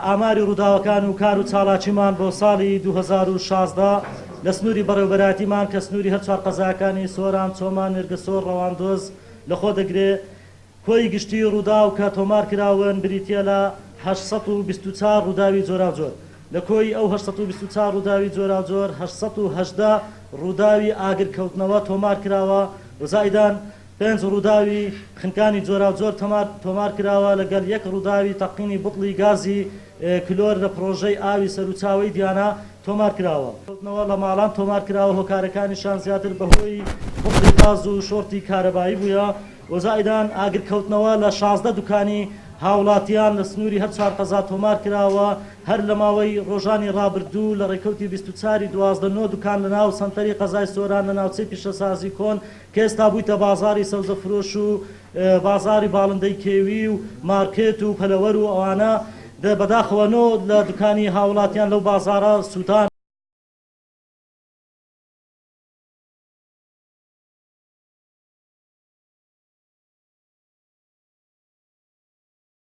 ئاماری ڕووداوەکان و کار و چالاکیمان بۆ ساڵی 2016 لە سنووری بەڕێوەبەراتیمان کە سنووری هەر چوار قەزاکانی سۆران، چۆمان، نێرگەسۆر، ڕەواندۆز لەخۆ دەگرێت. کۆی گشتی ڕوودا و کە تۆمار کراون بریتە لە 824 ڕووداوی جۆراوجۆر. لە کۆی ئەو 824 ڕووداوی جۆراوجۆر 818 ڕووداوی ئاگرکەوتنەوە تۆمار کراوە، وزایدان 5 ڕووداوی خنکانی جۆراوجۆر تۆمار کراوە لەگەڵ 1 ڕووداوی تەقینی بوتڵی گازی کلۆر لە پرۆژەی ئاوی سەرچاوی دیانە تۆمار کراوە. کەوتنەوە لە ماڵان تۆمار کراوە، هۆکارەکانیشان زیاتر بەهۆی بوتڵی گاز و شۆرتی کارەبایی بووە. وزایدان ئاگرکەوتنەوە لە 16 دوکانی هاوڵاتیان لە سنووری هەر چوار قەزا تۆمار کراوە. هەر لە ماوەی ڕۆژانی ڕابردوو لە ڕێکەوتی 24 12 دوکان لە ناو سەنتەری قەزای سۆران لە ناوچەی پیشەسازی کۆن کە ئێستا بوویتە بازاری سەوزەفرۆش و بازاری باڵندەی کێوی و مارکێت و پەلەوەر و ئەوانە بەداخەوەنەوە لە دوکانی هاوڵاتیان لەو بازارە سووتان